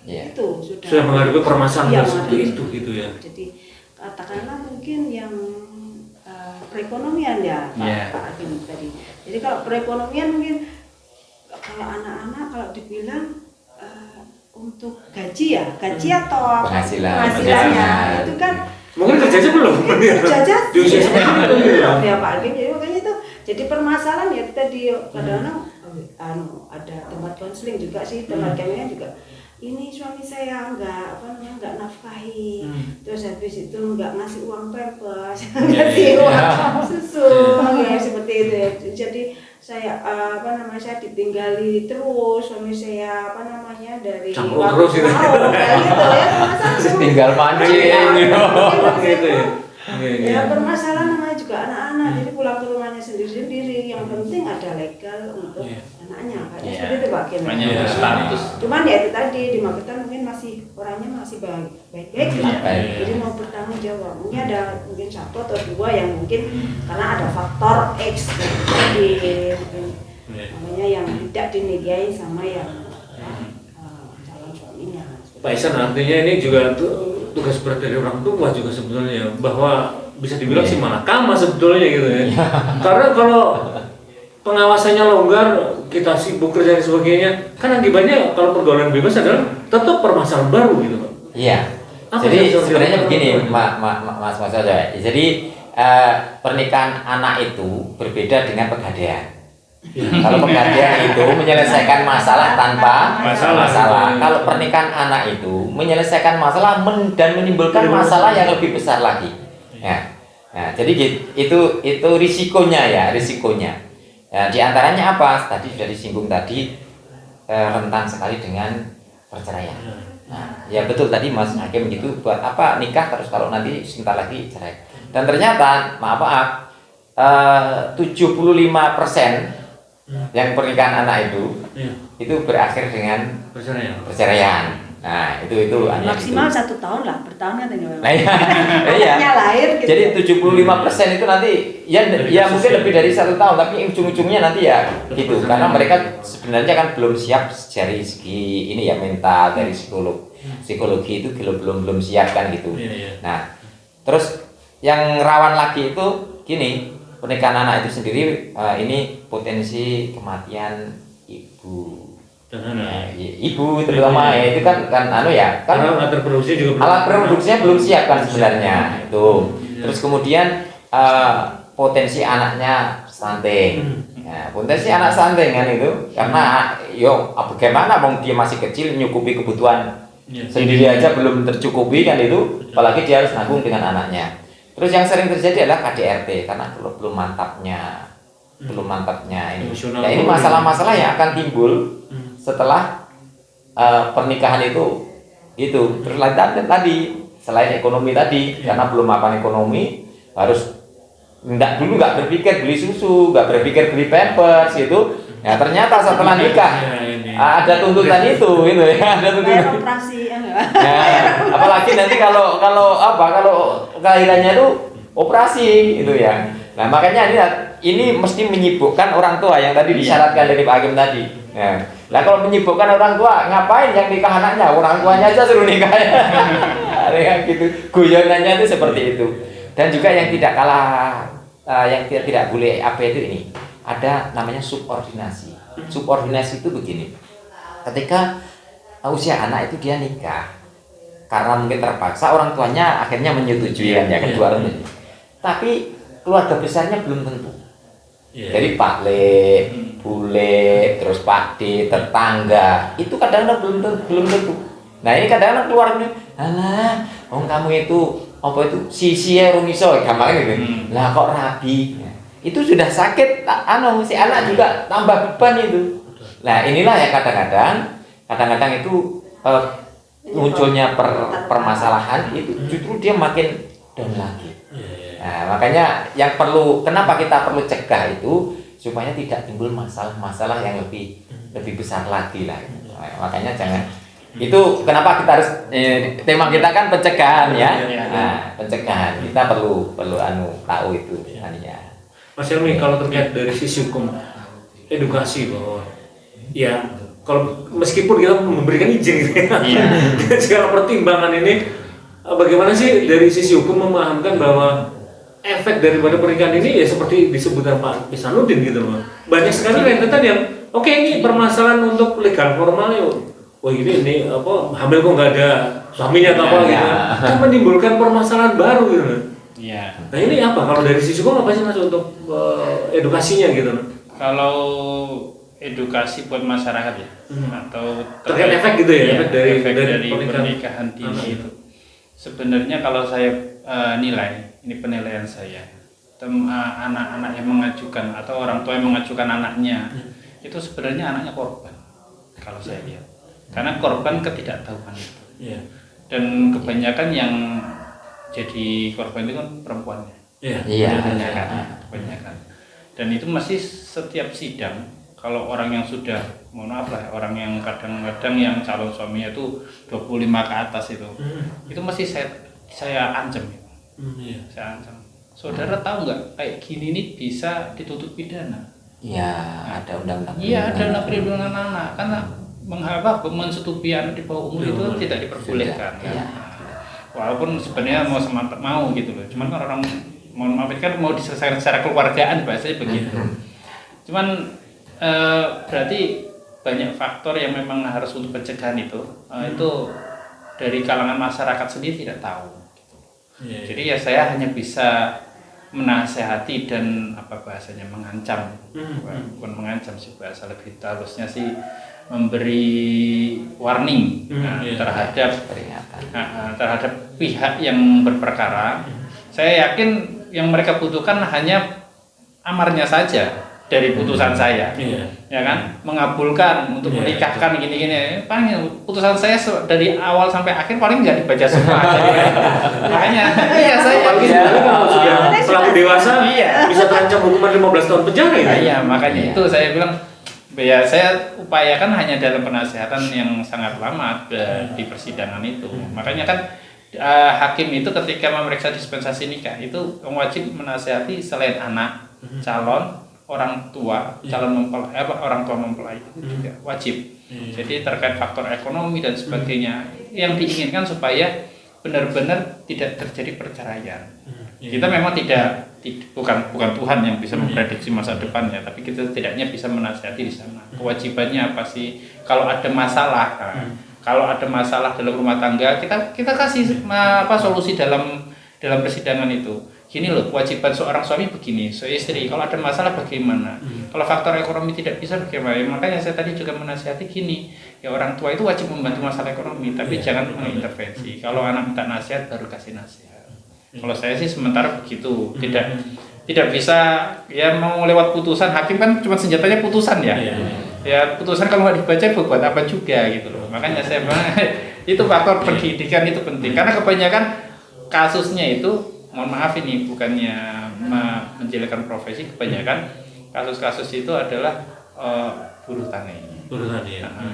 itu sudah menghadapi permasalahan seperti itu gitu ya. Jadi katakanlah mungkin yang perekonomian ya Pak Hakim tadi. Jadi kalau perekonomian mungkin kalau anak-anak kalau dibilang untuk gaji atau penghasilannya itu kan mungkin kerjanya belum. Kerja di usia seperti itu ya Pak Hakim. Jadi makanya itu jadi permasalahan ya tadi kadang-kadang ada tempat konseling juga sih, tempat kami juga. Ini suami saya nggak nafkahi, terus habis itu nggak ngasih uang pampers, ngasih uang susu, ya seperti itu ya. Jadi saya saya ditinggali terus, suami saya dari terus gitu. Tinggal mancing gitu ya. Ya permasalahan namanya juga anak-anak, jadi pulang ke rumahnya sendiri-sendiri. Yang penting ada legal untuk anaknya, kayaknya seperti itu Pak Kim. Status. Cuman ya itu tadi di Magetan mungkin orangnya masih baik-baik jadi mau bertanggung jawab. Mungkin ada mungkin 1 atau 2 yang mungkin karena ada faktor X tadi namanya yang tidak dinikahi sama yang calon suaminya. Pak Ihsan, artinya ini juga tugas berat dari orang tua juga sebetulnya, bahwa bisa dibilang sih malah kama sebetulnya gitu ya. Karena kalau pengawasannya longgar, kita sibuk kerja dan sebagainya, kan akibatnya kalau pergaulan bebas adalah tetap permasalahan baru gitu Pak. Iya. Jadi sebenarnya begini Mas saja. Jadi pernikahan anak itu berbeda dengan pegadaian. Kalau pegadaian itu menyelesaikan masalah tanpa masalah. Kalau pernikahan anak itu menyelesaikan masalah dan menimbulkan masalah yang lebih besar lagi. Ya. Nah, jadi itu risikonya ya. Ya, di antaranya apa? Tadi sudah disinggung tadi, rentan sekali dengan perceraian. Nah, ya betul tadi Mas Hakim gitu, buat apa nikah terus kalau nanti sebentar lagi cerai. Dan ternyata maaf 75% yang pernikahan anak itu berakhir dengan perceraian. Nah, itu maksimal 1 tahun lah, bertahun kan tinggal. Nah, iya. Lahir gitu. Jadi 75% itu nanti ya mungkin lebih dari 1 tahun, tapi ujung-ujungnya nanti ya gitu. Karena mereka sebenarnya kan belum siap dari segi ini ya mental, dari psikologi itu belum siap kan gitu. Nah, terus yang rawan lagi itu gini, pernikahan anak itu sendiri ini potensi kematian ibu terutama itu kan alat reproduksinya belum siap kan sebenarnya itu. Terus kemudian potensi anaknya stunting. Ya, potensi anak stunting kan itu karena bagaimana dia masih kecil nyukupi kebutuhan sendiri aja belum tercukupi kan itu, apalagi dia harus nanggung dengan anaknya. Terus yang sering terjadi adalah KDRT karena belum mantapnya ini. Ya, ini masalah-masalah yang akan timbul setelah pernikahan itu. Terus tadi selain ekonomi tadi, karena belum mapan ekonomi, harus nggak berpikir beli susu, nggak berpikir beli pampers gitu. Ya ternyata setelah nikah ada tuntutan itu ya, ada tuntutan operasi ya. Apalagi nanti kalau kelahirannya itu operasi itu ya. Nah makanya ini mesti menyibukkan orang tua yang tadi disyaratkan dari Pak Hakim tadi. Nah kalau menyibukkan orang tua, ngapain yang nikah anaknya? Orang tuanya aja suruh nikah. Ada gitu, guyonannya itu seperti itu. Dan juga yang tidak kalah, yang tidak boleh ini, ada namanya subordinasi. Subordinasi itu begini, ketika usia anak itu dia nikah, karena mungkin terpaksa orang tuanya akhirnya menyetujui kan ya kedua orang itu. Tapi keluarga besarnya belum tentu. Jadi Pak Le, Bule, terus Pak D, tetangga itu kadang-kadang belum tentu. Nah ini kadang-kadang keluarnya, alah, kamu itu sisi ya rungiso gampang gitu. Lah kok rabi? Itu sudah sakit, si anak juga tambah beban itu. Nah inilah ya kadang-kadang itu munculnya permasalahan itu justru dia makin down lagi. Nah, makanya yang kenapa kita perlu cegah itu supaya tidak timbul masalah-masalah yang lebih besar lagi lah. Makanya jangan itu kenapa kita harus tema kita kan pencegahan ya. Nah, pencegahan kita perlu tahu itu ya. Mas Helmi, kalau terkait dari sisi hukum edukasi bahwa ya kalau meskipun kita memberikan izin gitu ya, segala pertimbangan ini bagaimana sih dari sisi hukum memahamkan bahwa efek daripada pernikahan ini ya seperti disebutkan Pak Ihsanuddin gitu loh. Banyak sekali rentetan yang oke, ini permasalahan untuk legal formal ya. Wah ini apa hamil kok nggak ada suaminya atau apa gitu kan menimbulkan permasalahan baru gitu loh. Iya. Nah ini apa kalau dari sisi hukum apa sih Mas untuk edukasinya gitu loh? Kalau edukasi buat masyarakat ya atau terkait efek gitu ya, efek dari pernikahan dini itu. Sebenarnya kalau saya nilai, ini penilaian saya, anak-anak yang mengajukan atau orang tua yang mengajukan anaknya itu sebenarnya anaknya korban kalau saya lihat, karena korban ketidaktahuan itu. Dan kebanyakan yang jadi korban itu kan perempuannya. Kebanyakan. Dan itu masih setiap sidang kalau orang yang sudah mohon maaf lah, orang yang kadang-kadang yang calon suaminya itu 25 ke atas itu masih saya ancam saya ancam. Saudara tahu nggak kayak gini nih bisa dituntut pidana? Ada undang-undang. Iya, ada undang perlindungan anak karena mensetupi anak di bawah umur itu tidak diperbolehkan kan. Walaupun sebenarnya mau gitu loh. Cuman kan orang mohon maaf kan mau diselesaikan secara keluargaan bahasanya begitu. Cuman berarti banyak faktor yang memang harus untuk pencegahan itu dari kalangan masyarakat sendiri tidak tahu. Jadi ya saya hanya bisa menasehati dan mengancam, bukan mengancam sih, bahasa lebih halusnya sih memberi warning terhadap pihak yang berperkara. Saya yakin yang mereka butuhkan hanya amarnya saja dari putusan saya, ya kan, mengabulkan untuk menikahkan gini-gini. Paling putusan saya dari awal sampai akhir paling nggak dibaca semua. Makanya saya kalau sudah pelaku dewasa bisa terancam hukuman 15 tahun penjara ya. Iya, makanya itu saya bilang ya saya upayakan hanya dalam penasehatan yang sangat lama di persidangan itu. Makanya kan hakim itu ketika memeriksa dispensasi nikah itu wajib menasehati selain anak, calon, orang tua, calon mempelai, orang tua mempelai itu juga wajib. Jadi terkait faktor ekonomi dan sebagainya yang diinginkan supaya benar-benar tidak terjadi perceraian. Kita memang bukan Tuhan yang bisa memprediksi masa depannya, tapi kita setidaknya bisa menasihati di sana. Kewajibannya apa sih? Kalau ada masalah, dalam rumah tangga, kita kasih solusi dalam persidangan itu. Gini loh, kewajiban seorang suami begini, istri kalau ada masalah bagaimana, kalau faktor ekonomi tidak bisa bagaimana. Makanya saya tadi juga menasihati gini, ya orang tua itu wajib membantu masalah ekonomi, tapi jangan mengintervensi. Kalau anak minta nasihat baru kasih nasihat. Kalau saya sih sementara begitu, tidak bisa ya mau lewat putusan. Hakim kan cuma senjatanya putusan ya. Ya putusan kalau nggak dibaca buat apa juga gitu loh. Makanya saya bilang itu faktor pendidikan itu penting, karena kebanyakan kasusnya itu, mohon maaf ini bukannya menjelekkan profesi, kebanyakan kasus-kasus itu adalah buruh tani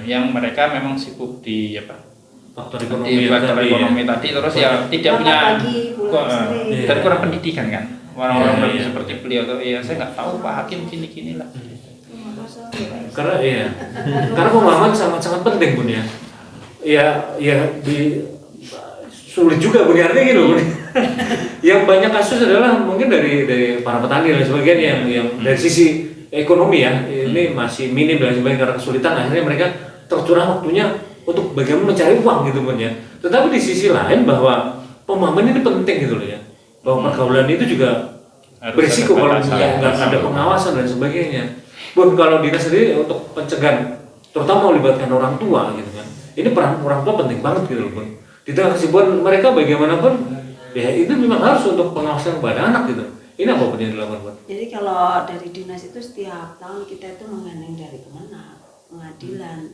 yang mereka memang sibuk di faktor ekonomi tadi terus ya tidak punya dan kurang pendidikan kan orang-orang seperti beliau tuh saya nggak tahu Pak Hakim gini lah karena pemahaman sangat penting Bun ya sulit juga Bun, artinya gitu Bun. Yang banyak kasus adalah mungkin dari para petani dan sebagainya yang dari sisi ekonomi ya ini masih minim dan sebagainya, karena kesulitan akhirnya mereka tercurah waktunya untuk bagaimana mencari uang gitu Bun ya. Tetapi di sisi lain bahwa pemahaman ini penting gitu loh ya, bahwa pergaulan itu juga berisiko kalau nggak ada pengawasan dan sebagainya. Bun, kalau Dina sendiri untuk pencegahan terutama melibatkan orang tua gitu kan, ini peran orang tua penting banget gitu loh Bun. Di tengah kesibukan mereka bagaimanapun ya itu memang harus untuk pengawasan kepada anak gitu. Ini apa yang dilakukan Bun? Jadi kalau dari dinas itu setiap tahun kita itu menggandeng dari kemana? Pengadilan.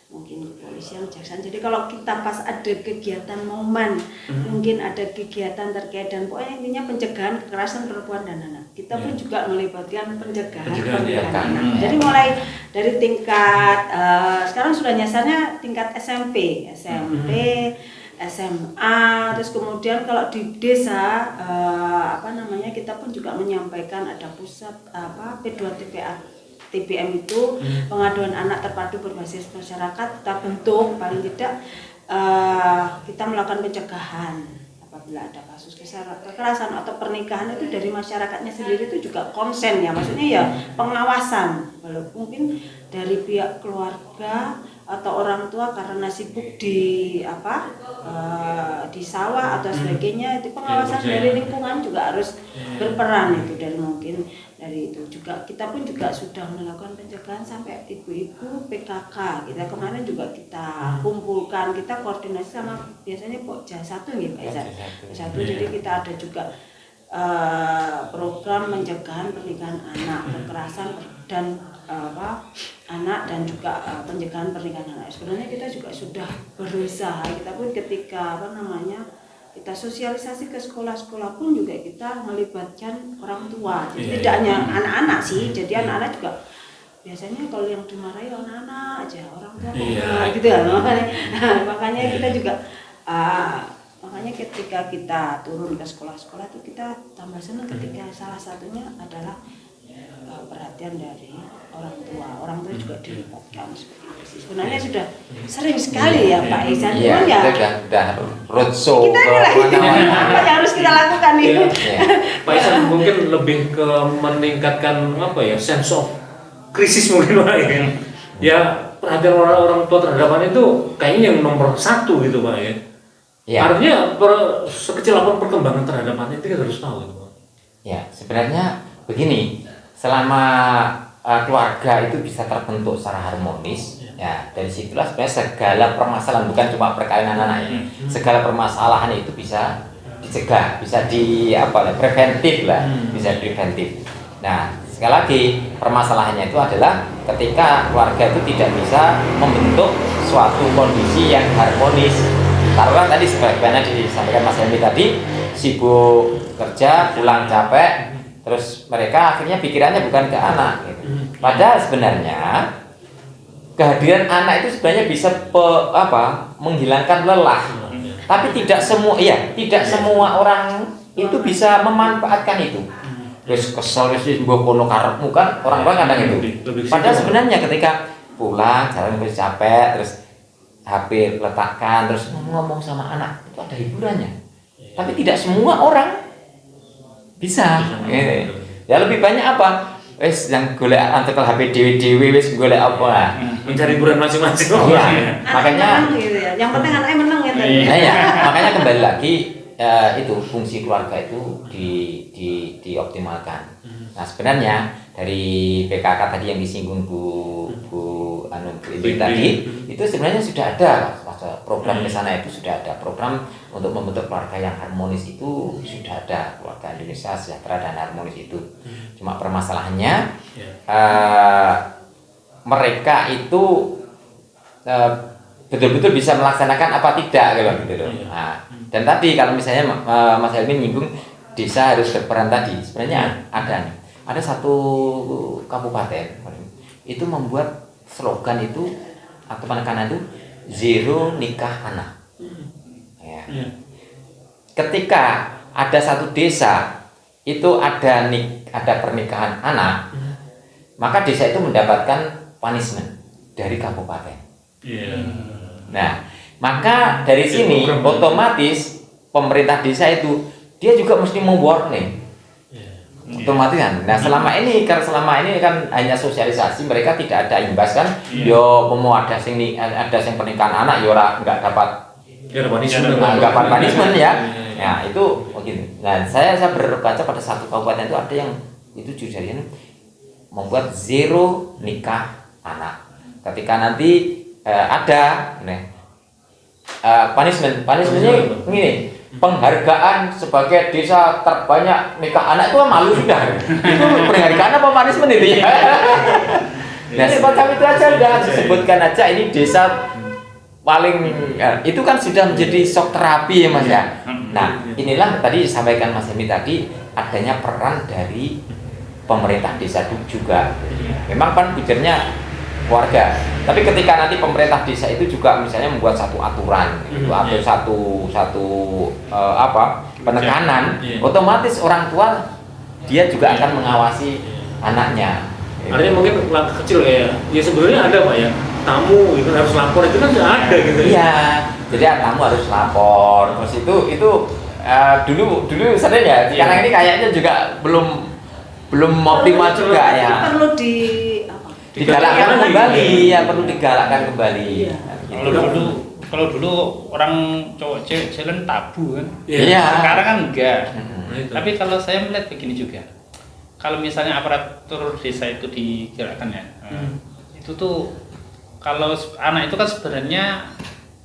mungkin kepolisian, kejaksaan. Jadi kalau kita pas ada kegiatan momen, mungkin ada kegiatan terkait dan pokoknya intinya pencegahan kekerasan perempuan dan anak. Kita pun juga melibatkan pencegahan pernikahan anak. Jadi mulai dari tingkat sekarang sudah nyasarnya tingkat SMP, SMA, terus kemudian kalau di desa kita pun juga menyampaikan ada pusat P2TPM itu pengaduan anak terpadu berbasis masyarakat. Kita bentuk paling tidak kita melakukan pencegahan apabila ada kasus kekerasan atau pernikahan itu dari masyarakatnya sendiri itu juga konsen ya, maksudnya ya pengawasan, walaupun mungkin dari pihak keluarga atau orang tua karena sibuk di di sawah atau sebagainya, itu pengawasan dari lingkungan juga harus berperan itu, dari mungkin dari itu juga kita pun juga sudah melakukan pencegahan sampai ibu-ibu PKK. Kita kemarin juga kita kumpulkan, kita koordinasi sama biasanya Pokja 1 nih Pak Izan. Jadi kita ada juga program pencegahan pernikahan anak, kekerasan dan anak dan juga pencegahan pernikahan anak. Sebenarnya kita juga sudah berusaha, kita pun ketika kita sosialisasi ke sekolah-sekolah pun juga kita melibatkan orang tua. Jadi tidak hanya anak-anak sih, jadi anak-anak juga biasanya kalau yang dimarahi anak-anak aja, orang tua gitu ya. Makanya kita juga makanya ketika kita turun ke sekolah-sekolah itu kita tambah senang ketika salah satunya adalah perhatian dari orang tua. Orang tua juga dilibatkan seperti itu sih. Sebenarnya sudah sering sekali ya Pak Ihsan. Iya, kita udah roadshow kita apa yang harus kita lakukan ini. Pak Ihsan mungkin lebih ke meningkatkan sense of krisis mungkin Pak ya. Perhatian orang tua terhadap anak itu kayaknya yang nomor 1 gitu Pak ya. Artinya sekecil apapun perkembangan terhadap anak itu kita harus tahu gitu Pak. Ya, sebenarnya begini, selama keluarga itu bisa terbentuk secara harmonis, ya dari situlah sebenarnya segala permasalahan, bukan cuma perkawinan anak ya, segala permasalahan itu bisa dicegah, bisa preventif lah, bisa preventif. Nah, sekali lagi permasalahannya itu adalah ketika keluarga itu tidak bisa membentuk suatu kondisi yang harmonis. Taruhlah tadi sebagaimana disampaikan Mas Helmi tadi, sibuk kerja, pulang capek, terus mereka akhirnya pikirannya bukan ke anak gitu. Padahal sebenarnya kehadiran anak itu sebenarnya bisa menghilangkan lelah. Tapi tidak semua orang itu bisa memanfaatkan itu. Terus kesel wis mbok kono karepmu kan orang-orang kadang itu. Padahal sebenarnya ketika pulang jalan wis capek, terus HP letakkan, terus ngomong sama anak, itu ada hiburannya. Tapi tidak semua orang bisa. Ya lebih banyak wis yang golek antekel HP dewe-dewe, wis golek mencari hiburan masing-masing. Makanya gitu ya. Yang penting anaknya menang ya tadi. Makanya kembali lagi itu fungsi keluarga itu dioptimalkan. Nah, sebenarnya dari PKK tadi yang disinggung Bu Ibu tadi, itu sebenarnya sudah ada program ke sana, itu sudah ada program untuk membentuk keluarga yang harmonis, itu sudah ada, keluarga Indonesia sejahtera dan harmonis itu. Cuma permasalahannya mereka itu betul-betul bisa melaksanakan apa tidak gitu. Nah, dan tadi kalau misalnya Mas Helmi nyinggung desa harus berperan tadi, sebenarnya ada satu kabupaten itu membuat slogan itu atau penekanan itu zero nikah anak. Ya. Ketika ada satu desa itu ada pernikahan anak, maka desa itu mendapatkan punishment dari kabupaten. Nah, maka dari sini otomatis pemerintah desa itu dia juga mesti mewarning. Otomatis kan. Nah, selama ini kan hanya sosialisasi, mereka tidak ada imbas kan. Yo mau ada sing pernikahan anak yo enggak dapat punishment ya. Ya, itu begini. Nah, saya berbaca pada satu kabupaten itu ada yang itu jujurnya membuat zero nikah anak. Ketika nanti ada punishmentnya gini, penghargaan sebagai desa terbanyak nikah anak itu malu sudah. Itu penghargaan apa punishment itu ya? Nah, semacam itu aja udah disebutkan aja ini desa paling itu kan sudah menjadi shock terapi ya Mas ya. Nah, inilah tadi disampaikan Mas Hemi tadi adanya peran dari pemerintah desa juga. Memang kan pikirnya warga, tapi ketika nanti pemerintah desa itu juga misalnya membuat satu aturan gitu, atau satu penekanan, otomatis orang tua dia juga akan mengawasi anaknya. Artinya mungkin langkah kecil ya sebenarnya ada Pak ya, tamu itu harus lapor, itu kan nggak ada gitu. Iya, jadi tamu harus lapor. Terus itu dulu sering ya. Sekarang ini kayaknya juga belum optimal juga ya. Perlu digalakkan kembali ya, perlu digalakkan kembali. Iya. Kalau dulu orang cowok cewek jalan tabu kan. Iya. Sekarang kan enggak. Itu. Tapi kalau saya melihat begini juga. Kalau misalnya aparatur desa itu digerakkan ya. Itu tuh kalau anak itu kan sebenarnya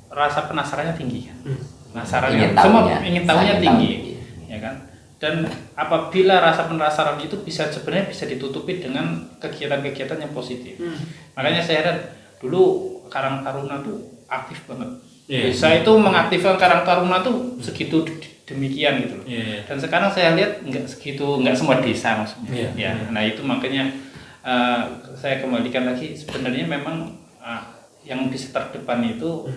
rasa penasarannya tinggi kan. Penasarannya semua ingin tahunya tinggi. Ya kan? Dan apabila rasa penasaran itu sebenarnya bisa ditutupi dengan kegiatan-kegiatan yang positif. Makanya saya heran dulu Karang Taruna tuh aktif banget. Desa itu mengaktifkan Karang Taruna tuh segitu demikian gitu loh. Dan sekarang saya lihat nggak segitu, nggak semua desa maksudnya. Ya, nah itu makanya saya kembalikan lagi sebenarnya memang yang bisa terdepan itu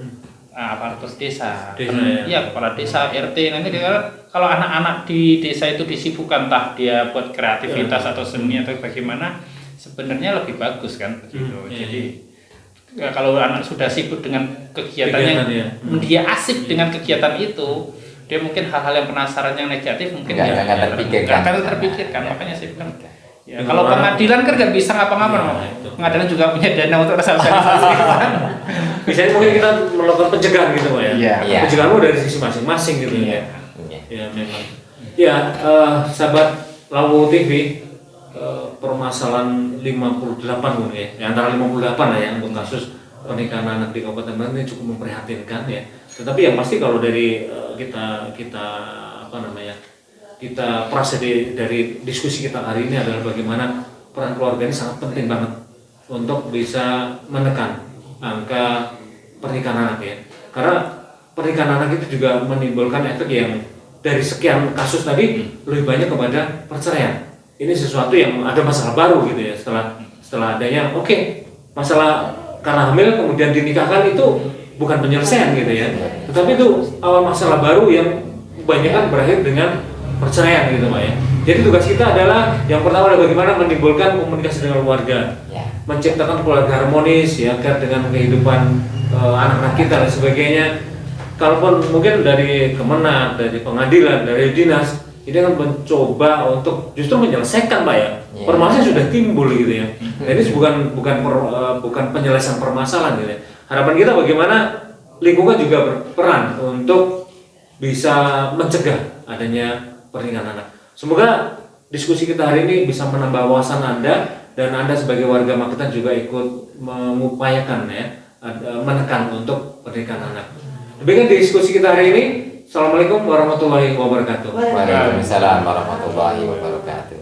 aparatur desa, ya kepala desa, RT. Nanti kalau anak-anak di desa itu disibukkan entah dia buat kreativitas atau seni atau bagaimana, sebenarnya lebih bagus kan begitu. Jadi ya, kalau anak sudah sibuk dengan kegiatannya, dia asik dengan kegiatan itu, dia mungkin hal-hal yang penasaran yang negatif mungkin nggak terpikirkan. Makanya saya bilang ya, kalau pengadilan kan nggak bisa ngapa-ngapa. Pengadilan juga punya dana untuk sosialisasi. Misalnya mungkin kita melakukan pencegahan gitu Pak ya. Pencegahanmu dari sisi masing-masing gitu ya. Ya memang. Ya sahabat Lawu TV, permasalahan 58 ya. Antara 58 lah ya untuk kasus pernikahan anak di Kabupaten Banten ini cukup memprihatinkan ya. Tetapi yang pasti kalau dari kita perasa dari diskusi kita hari ini adalah bagaimana peran keluarga ini sangat penting banget untuk bisa menekan angka pernikahan anak ya. Karena pernikahan anak itu juga menimbulkan efek yang dari sekian kasus tadi lebih banyak kepada perceraian. Ini sesuatu yang ada masalah baru gitu ya setelah adanya masalah karena hamil kemudian dinikahkan itu bukan penyelesaian gitu ya. Tetapi itu awal masalah baru yang kebanyakan berakhir dengan perceraian gitu Pak ya. Jadi tugas kita adalah yang pertama adalah bagaimana menimbulkan komunikasi dengan keluarga, menciptakan keluarga harmonis ya, agar dengan kehidupan anak-anak kita dan sebagainya. Kalaupun mungkin dari Kemenak, dari pengadilan, dari dinas, ini akan mencoba untuk justru menyelesaikan Pak ya. Permasalahan sudah timbul gitu ya. Nah, ini bukan penyelesaian permasalahan gitu ya. Harapan kita bagaimana lingkungan juga berperan untuk bisa mencegah adanya pernikahan anak. Semoga diskusi kita hari ini bisa menambah wawasan Anda dan Anda sebagai warga Magetan juga ikut mengupayakan ya menekan untuk pernikahan anak. Demikian diskusi kita hari ini. Assalamualaikum warahmatullahi wabarakatuh. Waalaikumsalam warahmatullahi wabarakatuh.